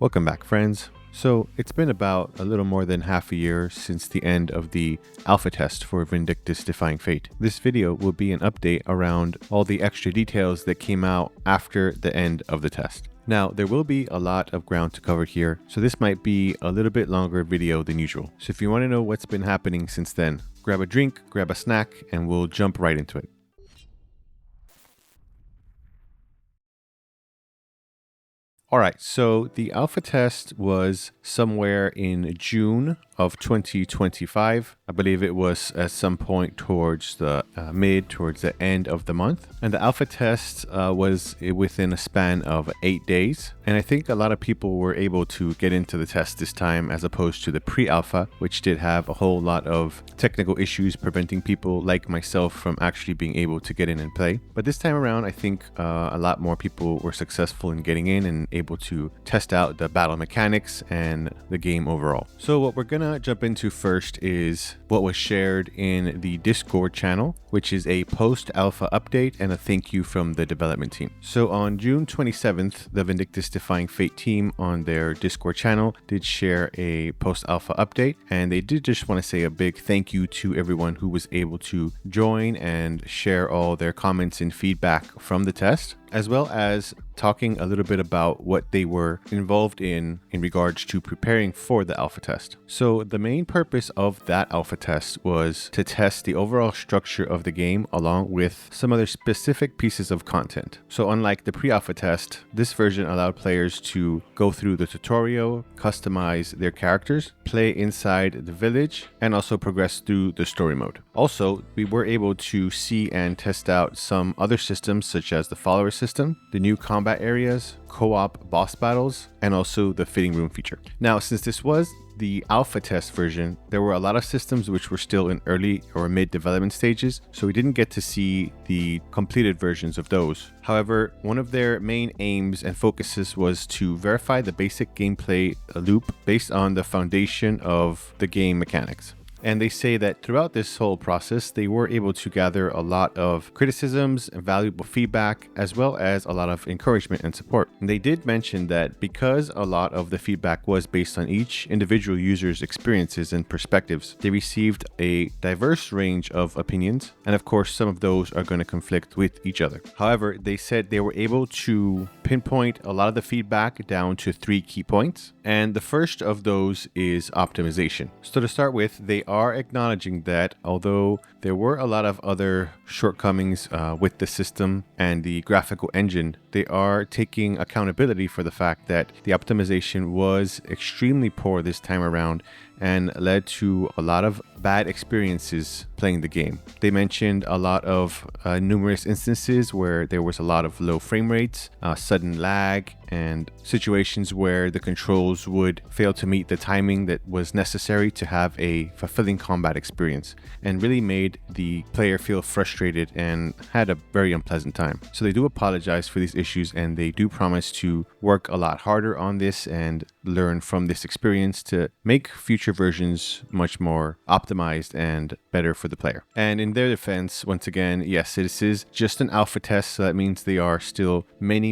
Welcome back, friends. So it's been about a little more than half a year since the end of the alpha test for Vindictus Defying Fate. This video will be an update around all the extra details that came out after the end of the test. Now, there will be a lot of ground to cover here, so this might be a little bit longer video than usual. So if you want to know what's been happening since then, grab a drink, grab a snack, and we'll jump right into it. Alright, so the alpha test was somewhere in June of 2025. I believe it was at some point towards the towards the end of the month. And the alpha test was within a span of 8 days. And I think a lot of people were able to get into the test this time as opposed to the pre-alpha, which did have a whole lot of technical issues preventing people like myself from actually being able to get in and play. But this time around, I think a lot more people were successful in getting in and able to test out the battle mechanics and the game overall. So what we're gonna jump into first is what was shared in the Discord channel, which is a post-alpha update and a thank you from the development team. So on June 27th, the Vindictus Defying Fate team on their Discord channel did share a post-alpha update, and they did just want to say a big thank you to everyone who was able to join and share all their comments and feedback from the test, as well as talking a little bit about what they were involved in regards to preparing for the alpha test. So the main purpose of that alpha test was to test the overall structure of the game along with some other specific pieces of content. So unlike the pre-alpha test, this version allowed players to go through the tutorial, customize their characters, play inside the village, and also progress through the story mode. Also, we were able to see and test out some other systems such as the follower system, the new combat areas, co-op boss battles, and also the fitting room feature. Now, since this was the alpha test version, there were a lot of systems which were still in early or mid development stages, so we didn't get to see the completed versions of those. However, one of their main aims and focuses was to verify the basic gameplay loop based on the foundation of the game mechanics. And they say that throughout this whole process, they were able to gather a lot of criticisms and valuable feedback, as well as a lot of encouragement and support. And they did mention that because a lot of the feedback was based on each individual user's experiences and perspectives, they received a diverse range of opinions. And of course, some of those are going to conflict with each other. However, they said they were able to pinpoint a lot of the feedback down to 3 key points. And the first of those is optimization. So to start with, they are acknowledging that although there were a lot of other shortcomings with the system and the graphical engine, they are taking accountability for the fact that the optimization was extremely poor this time around and led to a lot of bad experiences playing the game. They mentioned a lot of numerous instances where there was a lot of low frame rates, sudden lag, and situations where the controls would fail to meet the timing that was necessary to have a fulfilling combat experience, and really made the player feel frustrated and had a very unpleasant time. So they do apologize for these issues, and they do promise to work a lot harder on this and learn from this experience to make future versions much more optimized and better for the player. And in their defense, once again, yes, this is just an alpha test, so that means they are still many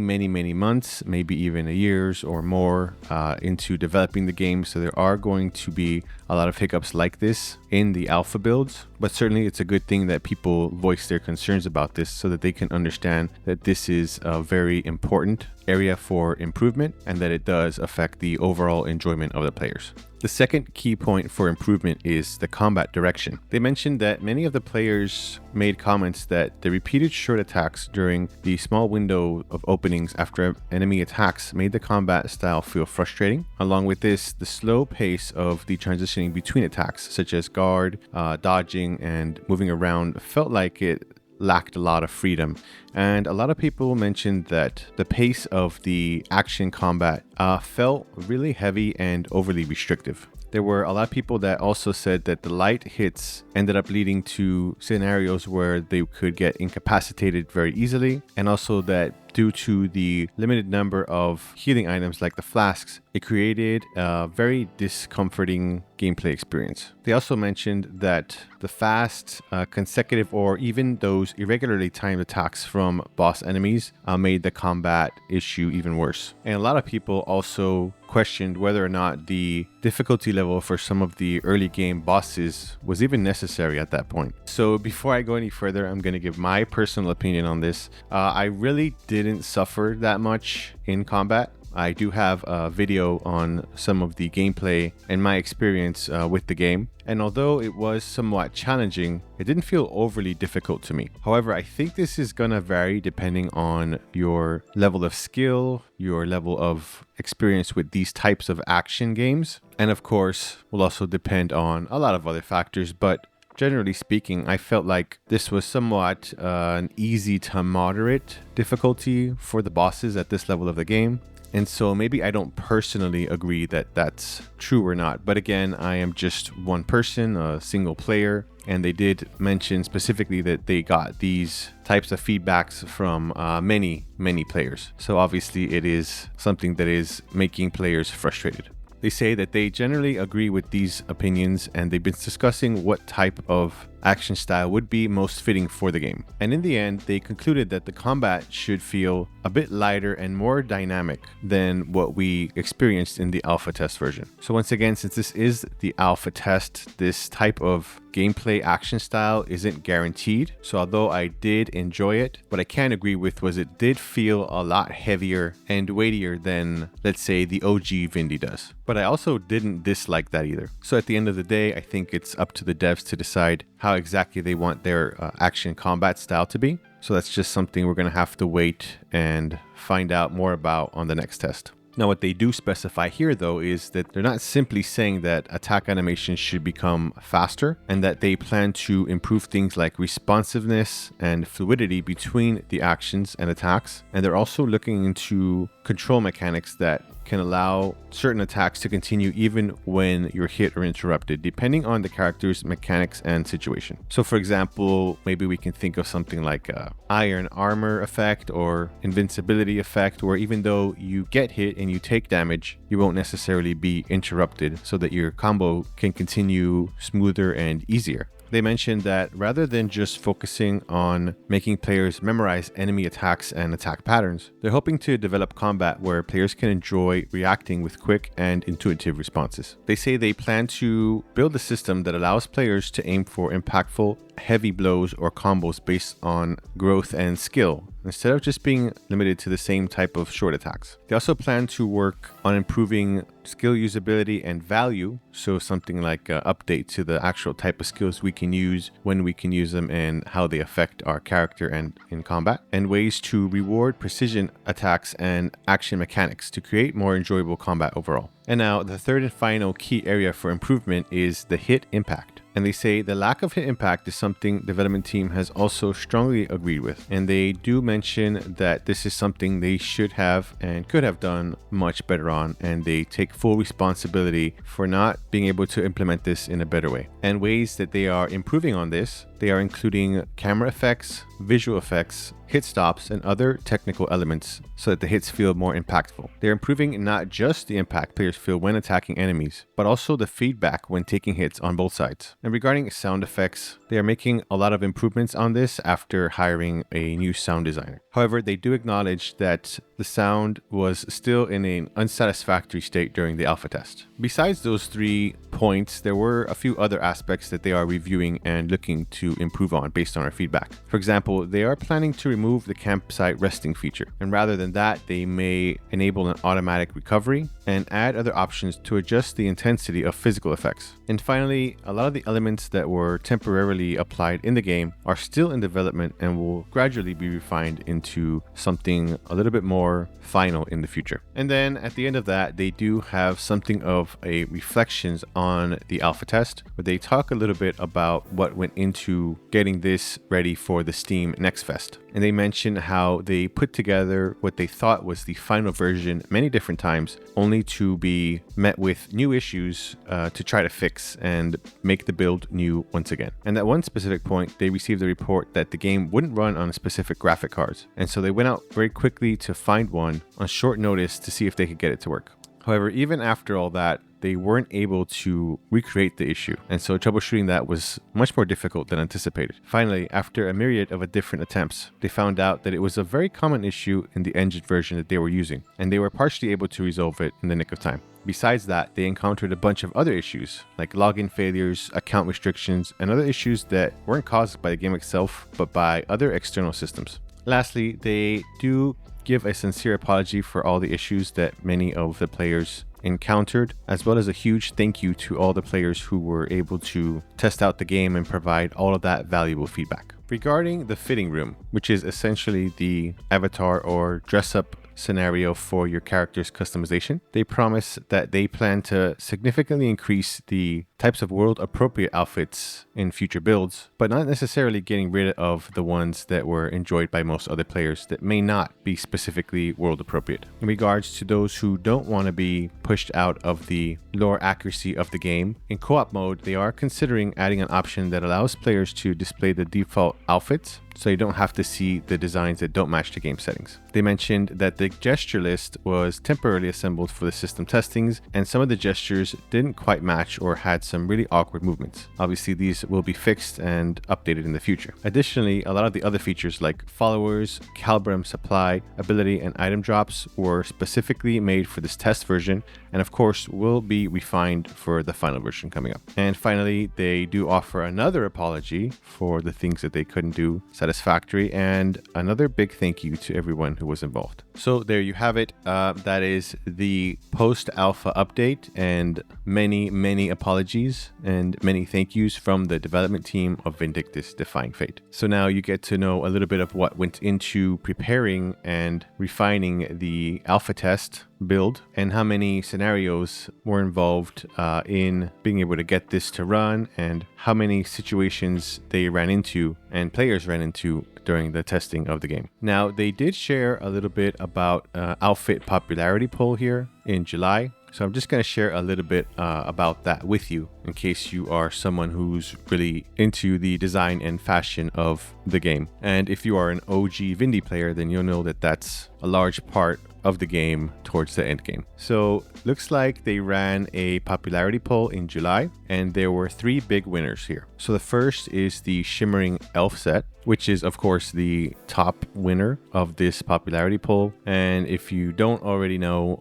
months, maybe even a years or more into developing the game. So there are going to be a lot of hiccups like this in the alpha builds, but certainly it's a good thing that people voice their concerns about this so that they can understand that this is a very important area for improvement and that it does affect the overall enjoyment of the players. The second key point for improvement is the combat direction. They mentioned that many of the players made comments that the repeated short attacks during the small window of openings after enemy attacks made the combat style feel frustrating. Along with this, the slow pace of the transitioning between attacks, such as guard, dodging, and moving around, felt like it lacked a lot of freedom. And a lot of people mentioned that the pace of the action combat felt really heavy and overly restrictive. There were a lot of people that also said that the light hits ended up leading to scenarios where they could get incapacitated very easily, and also that due to the limited number of healing items like the flasks, it created a very discomforting gameplay experience. They also mentioned that the fast, consecutive, or even those irregularly timed attacks from boss enemies made the combat issue even worse. And a lot of people also questioned whether or not the difficulty level for some of the early game bosses was even necessary at that point. So before I go any further, I'm going to give my personal opinion on this. I really didn't suffer that much in combat. I do have a video on some of the gameplay and my experience with the game. And although it was somewhat challenging, it didn't feel overly difficult to me. However, I think this is going to vary depending on your level of skill, your level of experience with these types of action games. And of course, will also depend on a lot of other factors. But generally speaking, I felt like this was somewhat an easy to moderate difficulty for the bosses at this level of the game. And so maybe I don't personally agree that that's true or not. But again, I am just one person, a single player. And they did mention specifically that they got these types of feedbacks from many players. So obviously it is something that is making players frustrated. They say that they generally agree with these opinions, and they've been discussing what type of action style would be most fitting for the game. And in the end, they concluded that the combat should feel a bit lighter and more dynamic than what we experienced in the alpha test version. So once again, since this is the alpha test, this type of gameplay action style isn't guaranteed. So although I did enjoy it, what I can agree with was it did feel a lot heavier and weightier than, let's say, the OG Vindy does. But I also didn't dislike that either. So at the end of the day, I think it's up to the devs to decide how exactly they want their action combat style to be. So that's just something we're going to have to wait and find out more about on the next test. Now, what they do specify here, though, is that they're not simply saying that attack animations should become faster and that they plan to improve things like responsiveness and fluidity between the actions and attacks. And they're also looking into control mechanics that can allow certain attacks to continue even when you're hit or interrupted, depending on the character's mechanics and situation. So for example, maybe we can think of something like a iron armor effect or invincibility effect, where even though you get hit and you take damage, you won't necessarily be interrupted, so that your combo can continue smoother and easier. They mentioned that rather than just focusing on making players memorize enemy attacks and attack patterns, they're hoping to develop combat where players can enjoy reacting with quick and intuitive responses. They say they plan to build a system that allows players to aim for impactful, heavy blows or combos based on growth and skill, instead of just being limited to the same type of short attacks. They also plan to work on improving skill usability and value, so something like an update to the actual type of skills we can use, when we can use them, and how they affect our character and in combat, and ways to reward precision attacks and action mechanics to create more enjoyable combat overall. And now the third and final key area for improvement is the hit impact. And they say the lack of hit impact is something the development team has also strongly agreed with. And they do mention that this is something they should have and could have done much better on. And they take full responsibility for not being able to implement this in a better way. And ways that they are improving on this, they are including camera effects, visual effects, hit stops, and other technical elements so that the hits feel more impactful. They're improving not just the impact players feel when attacking enemies, but also the feedback when taking hits on both sides. And regarding sound effects, they are making a lot of improvements on this after hiring a new sound designer. However, they do acknowledge that the sound was still in an unsatisfactory state during the alpha test. Besides those 3 points, there were a few other aspects that they are reviewing and looking to improve on based on our feedback. For example, they are planning to remove the campsite resting feature, and rather than that, they may enable an automatic recovery and add other options to adjust the intensity of physical effects. And finally, a lot of the elements that were temporarily applied in the game are still in development and will gradually be refined into something a little bit more final in the future. And then at the end of that, they do have something of a reflections on the alpha test, where they talk a little bit about what went into getting this ready for the Steam Next Fest. And they mention how they put together what they thought was the final version many different times, only to be met with new issues to try to fix and make the build new once again. And at one specific point, they received a report that the game wouldn't run on specific graphic cards. And so they went out very quickly to find one on short notice to see if they could get it to work. However, even after all that, they weren't able to recreate the issue, and so troubleshooting that was much more difficult than anticipated. Finally, after a myriad of different attempts, they found out that it was a very common issue in the engine version that they were using, and they were partially able to resolve it in the nick of time. Besides that, they encountered a bunch of other issues, like login failures, account restrictions, and other issues that weren't caused by the game itself, but by other external systems. Lastly, they do give a sincere apology for all the issues that many of the players encountered, as well as a huge thank you to all the players who were able to test out the game and provide all of that valuable feedback. Regarding the fitting room, which is essentially the avatar or dress-up scenario for your character's customization, they promise that they plan to significantly increase the types of world appropriate outfits in future builds, but not necessarily getting rid of the ones that were enjoyed by most other players that may not be specifically world appropriate. In regards to those who don't want to be pushed out of the lore accuracy of the game, in co-op mode they are considering adding an option that allows players to display the default outfits, so you don't have to see the designs that don't match the game settings. They mentioned that the gesture list was temporarily assembled for the system testings, and some of the gestures didn't quite match or had some really awkward movements. Obviously, these will be fixed and updated in the future. Additionally, a lot of the other features like followers, Calbram supply, ability, and item drops were specifically made for this test version, and of course will be refined for the final version coming up. And finally, they do offer another apology for the things that they couldn't do satisfactory, and another big thank you to everyone who was involved. So there you have it. That is the post-alpha update, and many apologies and many thank yous from the development team of Vindictus Defying Fate. So now you get to know a little bit of what went into preparing and refining the alpha test build, and how many scenarios were involved in being able to get this to run, and how many situations they ran into and players ran into during the testing of the game. Now, they did share a little bit about outfit popularity poll here in July. So I'm just going to share a little bit about that with you in case you are someone who's really into the design and fashion of the game. And if you are an OG Vindy player, then you'll know that that's a large part of the game towards the end game. So looks like they ran a popularity poll in July, and there were 3 big winners here. So the first is the Shimmering Elf set, which is of course the top winner of this popularity poll. And if you don't already know,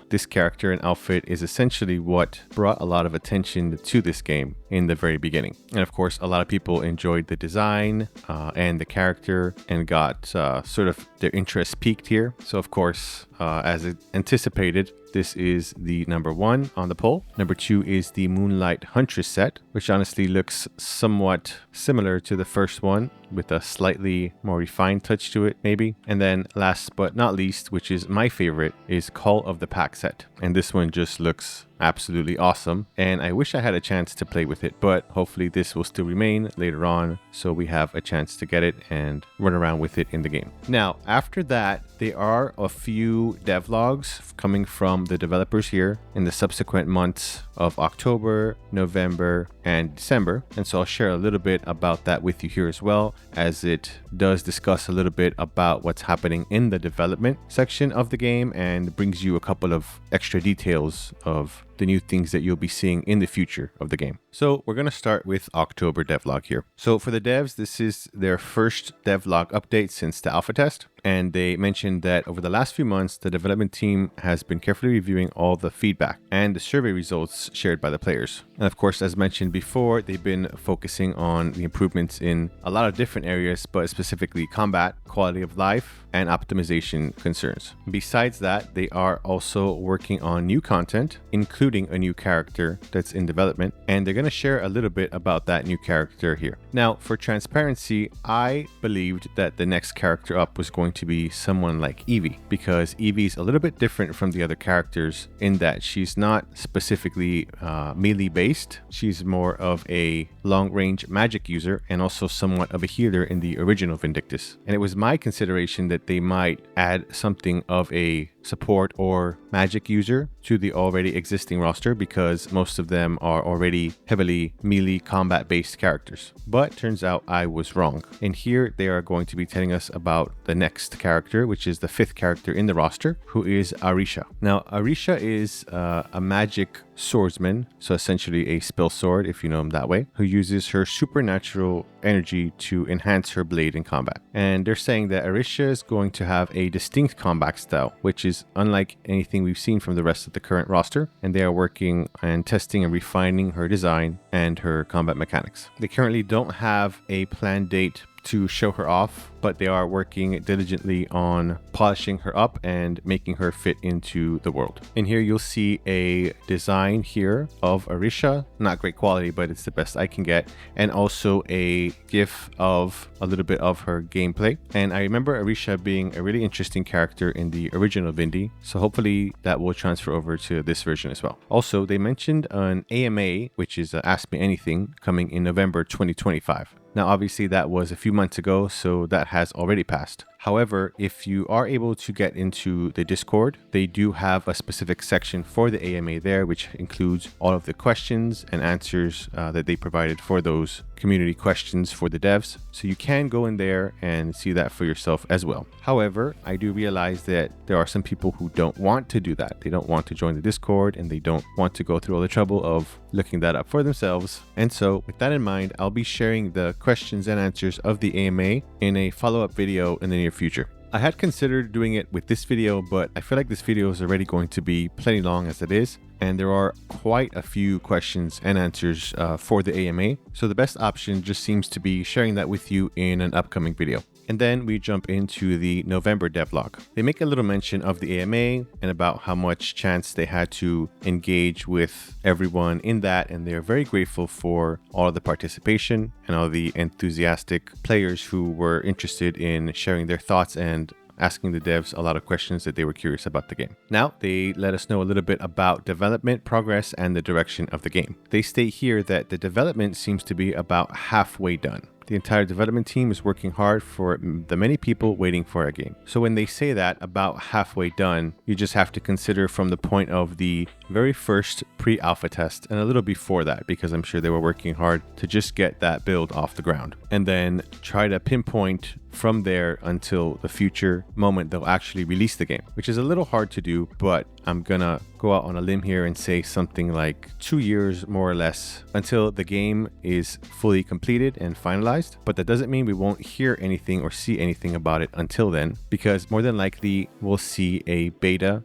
this character and outfit is essentially what brought a lot of attention to this game in the very beginning. And of course, a lot of people enjoyed the design and the character, and got sort of their interest peaked here. So of course, as anticipated, this is the number 1 on the poll. Number 2 is the Moonlight Huntress set, which honestly looks somewhat similar to the first one, with a slightly more refined touch to it, maybe. And then last but not least, which is my favorite, is Call of the Pack set. And this one just looks absolutely awesome, and I wish I had a chance to play with it, but hopefully this will still remain later on, so we have a chance to get it and run around with it in the game. Now, after that, there are a few devlogs coming from the developers here in the subsequent months of October, November, and December, and so I'll share a little bit about that with you here as well, as it does discuss a little bit about what's happening in the development section of the game, and brings you a couple of extra details of the new things that you'll be seeing in the future of the game. So we're going to start with October devlog here. So for the devs, this is their first devlog update since the alpha test. And they mentioned that over the last few months, the development team has been carefully reviewing all the feedback and the survey results shared by the players. And of course, as mentioned before, they've been focusing on the improvements in a lot of different areas, but specifically combat, quality of life, and optimization concerns. Besides that, they are also working on new content, including a new character that's in development, and they're going to share a little bit about that new character here. Now, for transparency, I believed that the next character up was going to be someone like Evie, because Evie's a little bit different from the other characters in that she's not specifically melee based. She's more of a long-range magic user, and also somewhat of a healer in the original Vindictus. And it was my consideration that they might add something of a support or magic user to the already existing roster because most of them are already heavily melee combat based characters. But turns out I was wrong. And here they are going to be telling us about the next character, which is the 5th character in the roster, who is Arisha. Now, Arisha is a magic swordsman, so essentially a spell sword, if you know him that way, who uses her supernatural energy to enhance her blade in combat. And they're saying that Arisha is going to have a distinct combat style, which is unlike anything we've seen from the rest of the current roster, and they are working and testing and refining her design and her combat mechanics. They currently don't have a planned date to show her off, but they are working diligently on polishing her up and making her fit into the world. And here you'll see a design here of Arisha, not great quality, but it's the best I can get, and also a GIF of a little bit of her gameplay. And I remember Arisha being a really interesting character in the original Vindy, so hopefully that will transfer over to this version as well. Also, they mentioned an AMA, which is Ask Me Anything, coming in November 2025. Now, obviously, that was a few months ago, so that has already passed. However, if you are able to get into the Discord, they do have a specific section for the AMA there, which includes all of the questions and answers that they provided for those community questions for the devs. So you can go in there and see that for yourself as well. However, I do realize that there are some people who don't want to do that. They don't want to join the Discord and they don't want to go through all the trouble of looking that up for themselves. And so with that in mind, I'll be sharing the questions and answers of the AMA in a follow-up video in the near future. I had considered doing it with this video, but I feel like this video is already going to be plenty long as it is, and there are quite a few questions and answers for the AMA, so the best option just seems to be sharing that with you in an upcoming video. And then we jump into the November devlog. They make a little mention of the AMA and about how much chance they had to engage with everyone in that, and they're very grateful for all of the participation and all the enthusiastic players who were interested in sharing their thoughts and asking the devs a lot of questions that they were curious about the game. Now, they let us know a little bit about development, progress, and the direction of the game. They state here that the development seems to be about halfway done. The entire development team is working hard for the many people waiting for a game. So when they say that about halfway done, you just have to consider from the point of the very first pre-alpha test and a little before that, because I'm sure they were working hard to just get that build off the ground, and then try to pinpoint from there until the future moment they'll actually release the game, which is a little hard to do, but I'm gonna go out on a limb here and say something like 2 years more or less until the game is fully completed and finalized. But that doesn't mean we won't hear anything or see anything about it until then, because more than likely we'll see a beta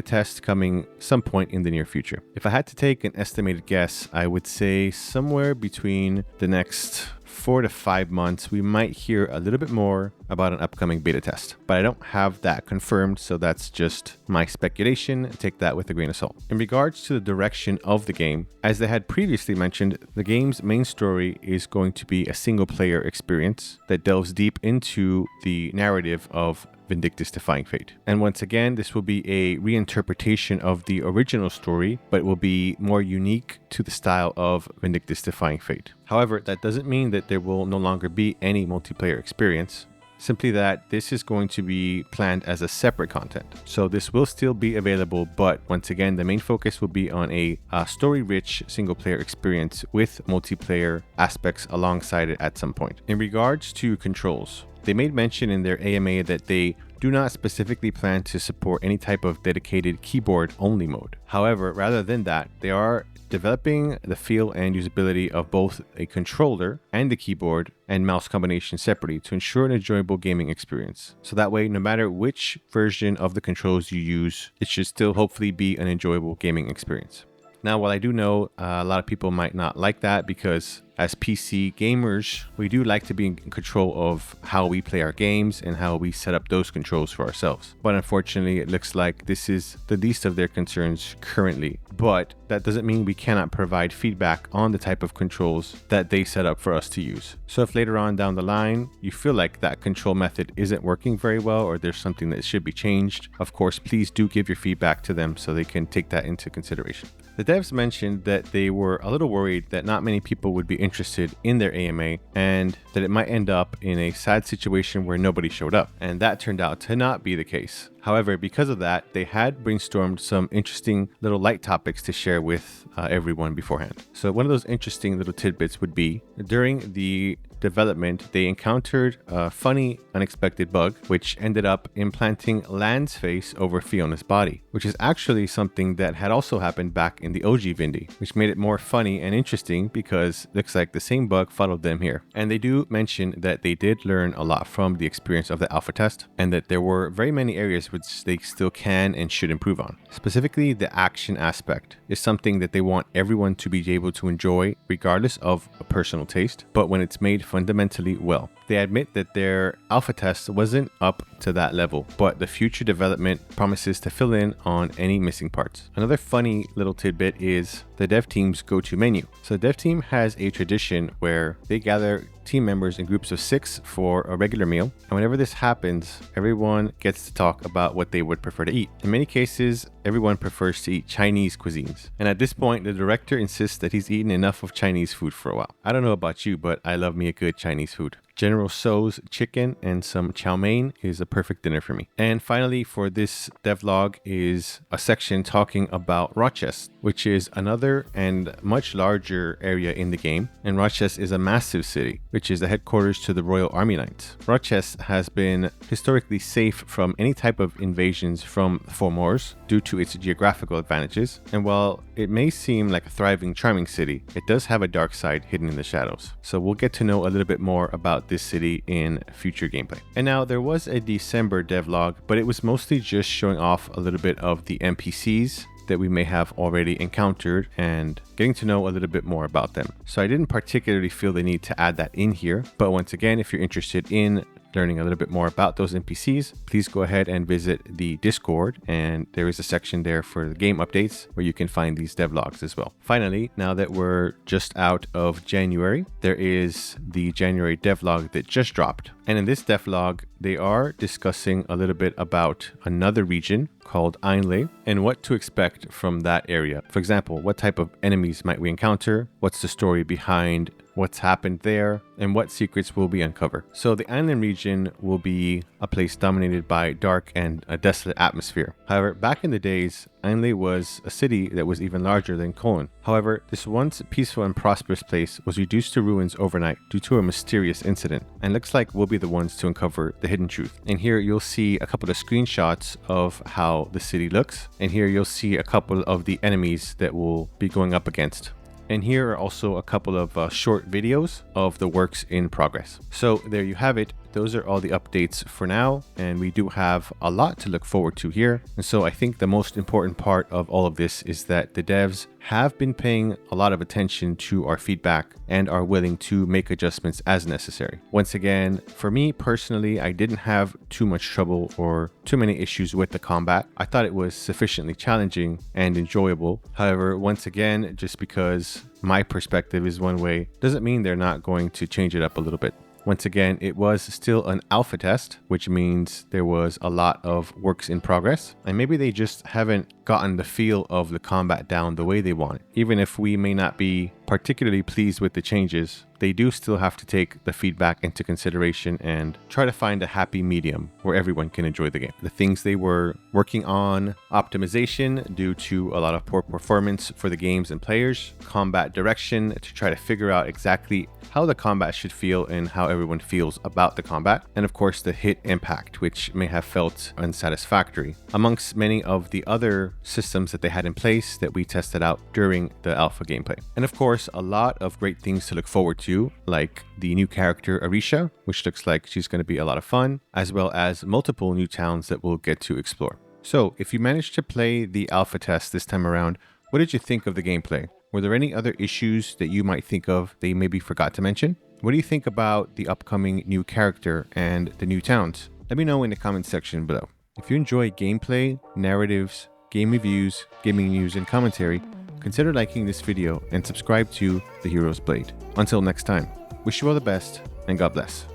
test coming some point in the near future. If I had to take an estimated guess, I would say somewhere between the next 4 to 5 months, we might hear a little bit more about an upcoming beta test. But I don't have that confirmed, so that's just my speculation. Take that with a grain of salt. In regards to the direction of the game, as they had previously mentioned, the game's main story is going to be a single-player experience that delves deep into the narrative of Vindictus Defying Fate. And once again, this will be a reinterpretation of the original story, but will be more unique to the style of Vindictus Defying Fate. However, that doesn't mean that there will no longer be any multiplayer experience. Simply that this is going to be planned as a separate content. So this will still be available, but once again, the main focus will be on a story-rich single-player experience with multiplayer aspects alongside it at some point. In regards to controls, they made mention in their AMA that they do not specifically plan to support any type of dedicated keyboard-only mode. However, rather than that, they are developing the feel and usability of both a controller and the keyboard and mouse combination separately to ensure an enjoyable gaming experience. So that way, no matter which version of the controls you use, it should still hopefully be an enjoyable gaming experience. Now, while I do know a lot of people might not like that, because as PC gamers, we do like to be in control of how we play our games and how we set up those controls for ourselves. But unfortunately, it looks like this is the least of their concerns currently. But that doesn't mean we cannot provide feedback on the type of controls that they set up for us to use. So if later on down the line, you feel like that control method isn't working very well, or there's something that should be changed, of course, please do give your feedback to them so they can take that into consideration. The devs mentioned that they were a little worried that not many people would be interested in their AMA and that it might end up in a sad situation where nobody showed up. And that turned out to not be the case. However, because of that, they had brainstormed some interesting little light topics to share with everyone beforehand. So one of those interesting little tidbits would be during the development, they encountered a funny, unexpected bug, which ended up implanting Land's face over Fiona's body, which is actually something that had also happened back in the OG Vindy, which made it more funny and interesting because it looks like the same bug followed them here. And they do mention that they did learn a lot from the experience of the alpha test and that there were very many areas which they still can and should improve on. Specifically, the action aspect is something that they want everyone to be able to enjoy regardless of a personal taste, but when it's made fundamentally well. They admit that their alpha test wasn't up to that level, but the future development promises to fill in on any missing parts. Another funny little tidbit is the dev team's go-to menu. So the dev team has a tradition where they gather team members in groups of 6 for a regular meal, and whenever this happens, everyone gets to talk about what they would prefer to eat. In many cases, everyone prefers to eat Chinese cuisines, and at this point, the director insists that he's eaten enough of Chinese food for a while. I don't know about you, but I love me a good Chinese food. General Tso's chicken and some chow mein is a perfect dinner for me. And finally, for this devlog is a section talking about Rocheste, which is another and much larger area in the game. And Rocheste is a massive city, which is the headquarters to the Royal Army Knights. Rocheste has been historically safe from any type of invasions from Fomors due to its geographical advantages. And while it may seem like a thriving, charming city, it does have a dark side hidden in the shadows. So we'll get to know a little bit more about this city in future gameplay. And now there was a December devlog, but it was mostly just showing off a little bit of the NPCs that we may have already encountered and getting to know a little bit more about them. So I didn't particularly feel the need to add that in here, but once again, if you're interested in learning a little bit more about those NPCs, please go ahead and visit the Discord, and there is a section there for the game updates where you can find these devlogs as well. Finally, now that we're just out of January, there is the January devlog that just dropped. And in this devlog, they are discussing a little bit about another region called Ainle and what to expect from that area. For example, what type of enemies might we encounter? What's the story behind what's happened there, and what secrets will be uncovered. So the island region will be a place dominated by dark and a desolate atmosphere. However, back in the days, Ainle was a city that was even larger than Cologne. However, this once peaceful and prosperous place was reduced to ruins overnight due to a mysterious incident, and looks like we'll be the ones to uncover the hidden truth. And here you'll see a couple of screenshots of how the city looks, and here you'll see a couple of the enemies that we'll be going up against. And here are also a couple of short videos of the works in progress. So there you have it. Those are all the updates for now, and we do have a lot to look forward to here. And so I think the most important part of all of this is that the devs have been paying a lot of attention to our feedback and are willing to make adjustments as necessary. Once again, for me personally, I didn't have too much trouble or too many issues with the combat. I thought it was sufficiently challenging and enjoyable. However, once again, just because my perspective is one way doesn't mean they're not going to change it up a little bit. Once again, it was still an alpha test, which means there was a lot of works in progress, and maybe they just haven't gotten the feel of the combat down the way they want it. Even if we may not be particularly pleased with the changes, they do still have to take the feedback into consideration and try to find a happy medium where everyone can enjoy the game. The things they were working on: optimization due to a lot of poor performance for the games and players, combat direction to try to figure out exactly how the combat should feel and how everyone feels about the combat, and of course the hit impact, which may have felt unsatisfactory, amongst many of the other systems that they had in place that we tested out during the alpha gameplay. And of course, a lot of great things to look forward to, like the new character Arisha, which looks like she's going to be a lot of fun, as well as multiple new towns that we'll get to explore. So if you managed to play the alpha test this time around, what did you think of the gameplay? Were there any other issues that you might think of that you maybe forgot to mention? What do you think about the upcoming new character and the new towns? Let me know in the comment section below. If you enjoy gameplay, narratives, game reviews, gaming news, and commentary, consider liking this video and subscribe to The Hero's Blade. Until next time, wish you all the best and God bless.